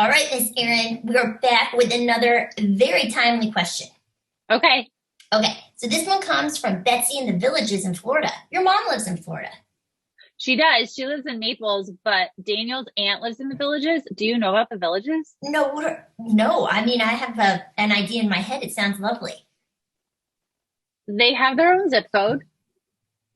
All right, Miss Erin, we're back with another very timely question. Okay. Okay, so this one comes from Betsy in the Villages in Florida. Your mom lives in Florida. She does. She lives in Naples, but Daniel's aunt lives in the villages. Do you know about the villages? No, no. I mean, I have an idea in my head. It sounds lovely. They have their own zip code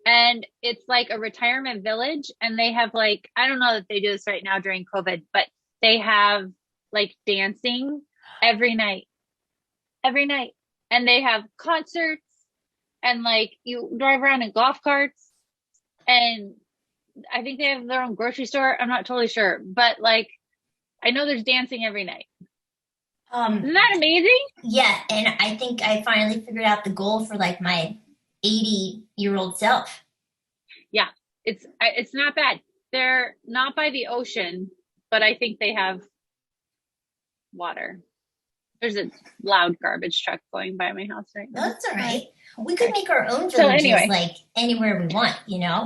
and it's like a retirement village. And they have like, I don't know that they do this right now during COVID, but they have like dancing every night, every night. And they have concerts and like you drive around in golf carts and I think they have their own grocery store. I'm not totally sure, but like I know there's dancing every night. Um, Isn't that amazing? yeah, and I think I finally figured out the goal for like my 80-year-old self. Yeah, it's not bad. They're not by the ocean, but I think they have water. There's a loud garbage truck going by my house right No, now. that's all right. Sorry. We could Okay. make our own So villages anyway, like anywhere we want?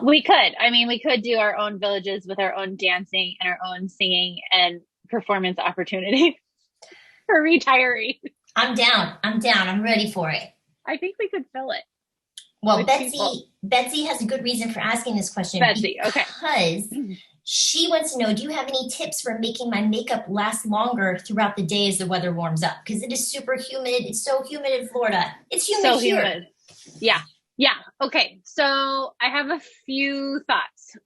we could. I mean, we could do our own villages with our own dancing and our own singing and performance opportunity for retirees. I'm down. I'm down. I'm ready for it. I think we could fill it Well, with people. Betsy has a good reason for asking this question Betsy, okay. because she wants to know, do you have any tips for making my makeup last longer throughout the day as the weather warms up? Because it is super humid. It's so humid in Florida. It's humid So here. humid. Yeah. Yeah. Okay. So I have a few thoughts.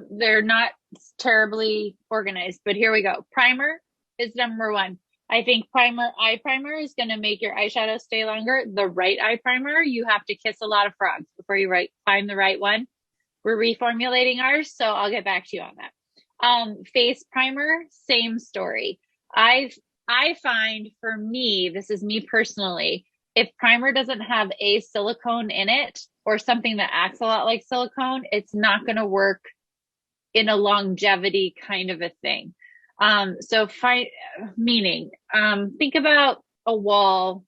They're not terribly organized, but here we go. Primer is number one. I think eye primer is going to make your eyeshadow stay longer. The right eye primer, you have to kiss a lot of frogs before you find the right one. We're reformulating ours, so I'll get back to you on that. Face primer, same story. I find for me, this is me personally, if primer doesn't have a silicone in it or something that acts a lot like silicone, it's not going to work in a longevity kind of a thing. So meaning, think about a wall.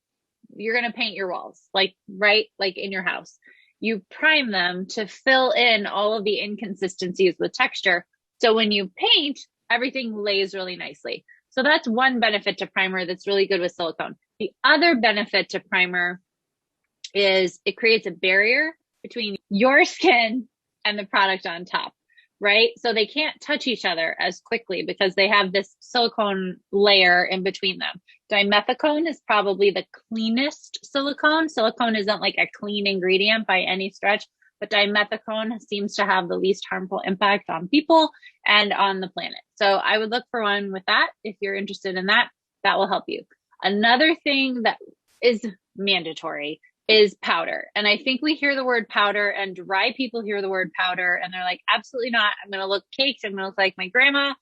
You're going to paint your walls, like, right? Like in your house. You prime them to fill in all of the inconsistencies with texture. So when you paint, everything lays really nicely. So that's one benefit to primer that's really good with silicone. The other benefit to primer is it creates a barrier between your skin and the product on top, right? So they can't touch each other as quickly because they have this silicone layer in between them. Dimethicone is probably the cleanest silicone. Silicone isn't like a clean ingredient by any stretch, but dimethicone seems to have the least harmful impact on people and on the planet. So I would look for one with that. If you're interested in that, that will help you. Another thing that is mandatory is powder. And I think we hear the word powder and dry people hear the word powder and they're like, absolutely not. I'm going to look caked. I'm going to look like my grandma.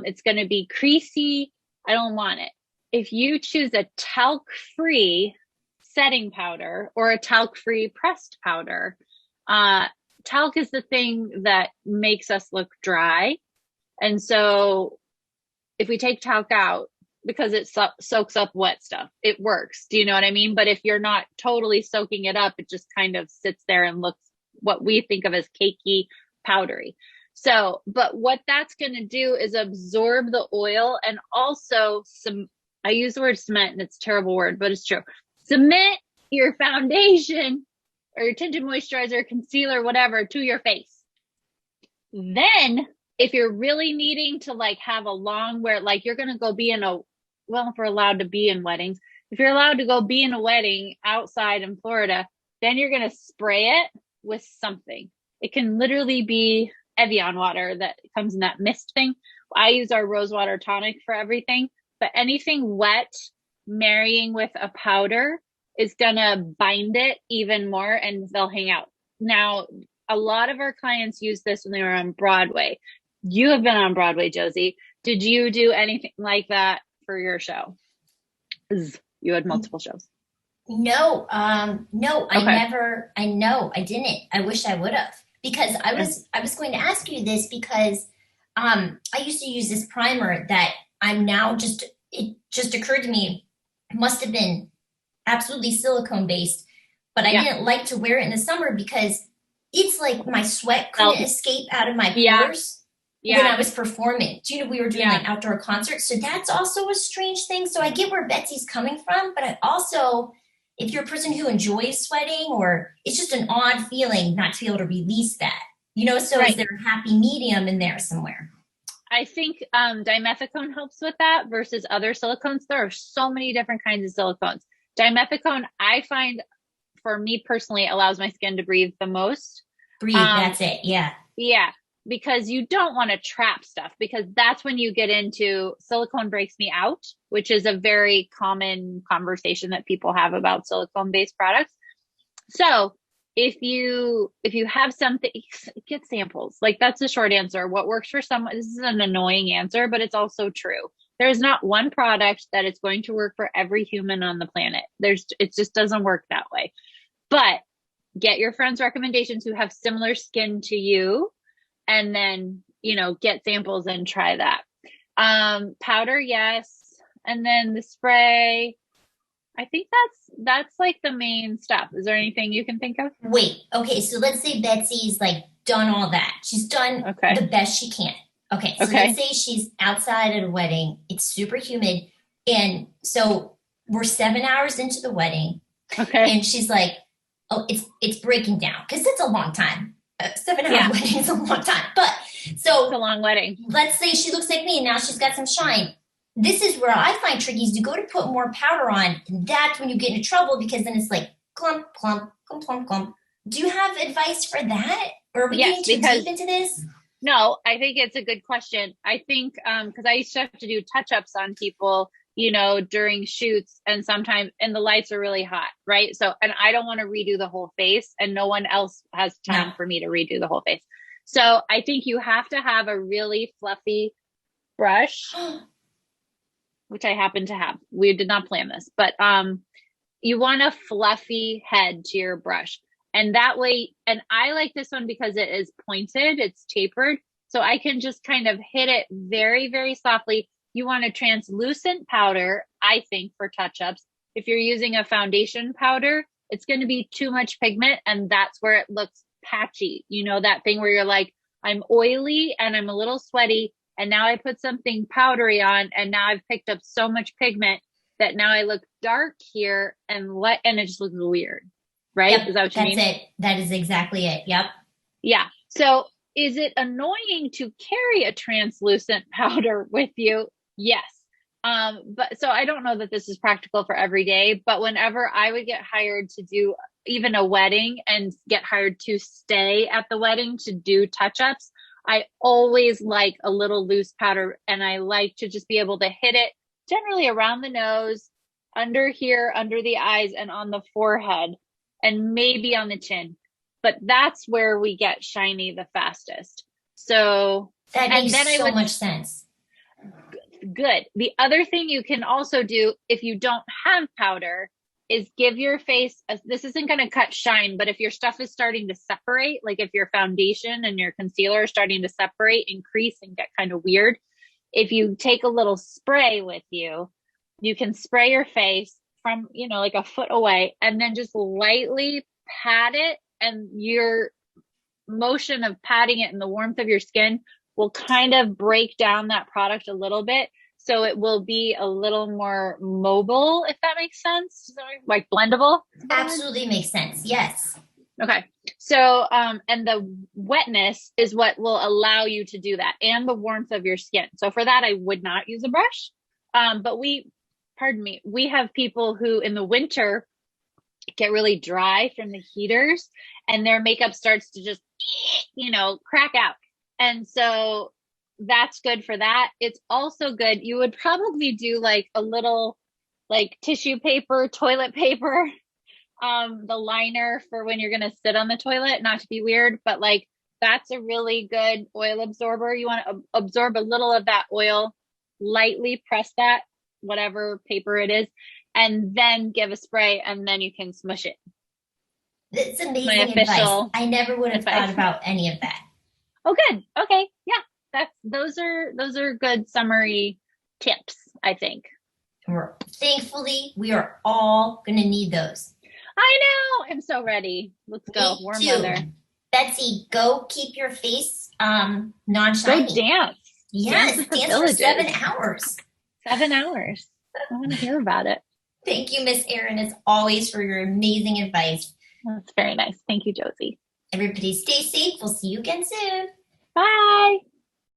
It's going to be creasy. I don't want it. If you choose a talc-free setting powder or a talc-free pressed powder, talc is the thing that makes us look dry. And so if we take talc out, because it soaks up wet stuff, it works. Do you know what I mean? But if you're not totally soaking it up, it just kind of sits there and looks what we think of as cakey, powdery. So, but what that's going to do is absorb the oil and also I use the word cement and it's a terrible word, but it's true. Cement your foundation or your tinted moisturizer, concealer, whatever, to your face. Then if you're really needing to like have a long where like you're going to go be in if we're allowed to be in weddings, if you're allowed to go be in a wedding outside in Florida, then you're going to spray it with something. It can literally be Evian water that comes in that mist thing. I use our rose water tonic for everything, but anything wet marrying with a powder is going to bind it even more and they'll hang out. Now, a lot of our clients use this when they were on Broadway. You have been on Broadway, Josey. Did you do anything like that for your show? You had multiple shows. No, no, Okay. I didn't. I wish I would have because I was going to ask you this because I used to use this primer that it just occurred to me it must have been absolutely silicone based, but I Yeah. didn't like to wear it in the summer because it's like my sweat couldn't Well, escape out of my yeah. pores. when I Yeah. was performing. Do you know, we were doing Yeah. like outdoor concerts. So that's also a strange thing. So I get where Betsy's coming from, but I also, if you're a person who enjoys sweating, or it's just an odd feeling not to be able to release that, so is Right. there a happy medium in there somewhere? I think dimethicone helps with that versus other silicones. There are so many different kinds of silicones. Dimethicone, I find, for me personally, allows my skin to breathe the most. Breathe, Um, that's it. Yeah. yeah, because you don't want to trap stuff, because that's when you get into silicone breaks me out, which is a very common conversation that people have about silicone based products. So if you have something, get samples. Like, that's the short answer. What works for someone, this is an annoying answer, but it's also true. There's not one product that is going to work for every human on the planet. It just doesn't work that way. But get your friends' recommendations who have similar skin to you, and then, get samples and try that. Powder, yes. And then the spray, I think that's like the main stuff. Is there anything you can think of? Wait, okay, so let's say Betsy's like done all that. She's done Okay. the best she can. Okay, so let's Okay. say she's outside at a wedding, it's super humid, and so we're 7 hours into the wedding, Okay. and she's like, "Oh, it's breaking down," because it's a long time. 7 hour Yeah. wedding is a long time. But It's a so long wedding. let's say she looks like me, and now she's got some shine. This is where I find tricky is to go to put more powder on. And that's when you get into trouble, because then it's like clump, clump, clump, clump, clump. Do you have advice for that? Or are we Yes, getting too because deep into this? no, I think it's a good question. I think because I used to have to do touch-ups on people, during shoots, and sometimes, and the lights are really hot, right? So, and I don't want to redo the whole face, and no one else has No. time for me to redo the whole face. So I think you have to have a really fluffy brush, which I happen to have. We did not plan this, but you want a fluffy head to your brush. And that way, and I like this one because it is pointed, it's tapered. So I can just kind of hit it very, very softly. You want a translucent powder, I think, for touch-ups. If you're using a foundation powder, it's going to be too much pigment, and that's where it looks patchy. That thing where you're like, I'm oily and I'm a little sweaty, and now I put something powdery on, and now I've picked up so much pigment that now I look dark here, and it just looks weird, right? Yep, Is that what you that's mean? it. That is exactly it. Yep. Yeah. So is it annoying to carry a translucent powder with you? Yes. But so I don't know that this is practical for every day, but whenever I would get hired to do even a wedding and get hired to stay at the wedding to do touch-ups, I always like a little loose powder, and I like to just be able to hit it generally around the nose, under here, under the eyes, and on the forehead, and maybe on the chin. But that's where we get shiny the fastest. So, That and makes then I so would, much sense. good. The other thing you can also do if you don't have powder is give your face, this isn't going to cut shine, but if your stuff is starting to separate, like if your foundation and your concealer are starting to separate and crease and get kind of weird, if you take a little spray with you, you can spray your face from, like a foot away, and then just lightly pat it, and your motion of patting it in the warmth of your skin will kind of break down that product a little bit. So it will be a little more mobile, if that makes sense. Like blendable. Absolutely makes sense. Yes. Okay. So, and the wetness is what will allow you to do that, and the warmth of your skin. So for that, I would not use a brush. But pardon me, we have people who in the winter get really dry from the heaters, and their makeup starts to just, crack out. And so that's good for that. It's also good. You would probably do like a little like tissue paper, toilet paper, the liner for when you're going to sit on the toilet, not to be weird, but like that's a really good oil absorber. You want to absorb a little of that oil, lightly press that, whatever paper it is, and then give a spray, and then you can smush it. That's My amazing advice. official I never would have advice. thought about any of that. Oh, good. Okay. Yeah. Those are good summary tips, I think. Thankfully, we are all going to need those. I know. I'm so ready. Let's go. Me Warm too. weather. Betsy, go keep your face non-shiny. Go dance. Yes, Dance at the dance for villages. 7 hours. 7 hours. I want to hear about it. Thank you, Miss Erin, as always, for your amazing advice. That's very nice. Thank you, Josey. Everybody stay safe. We'll see you again soon. Bye.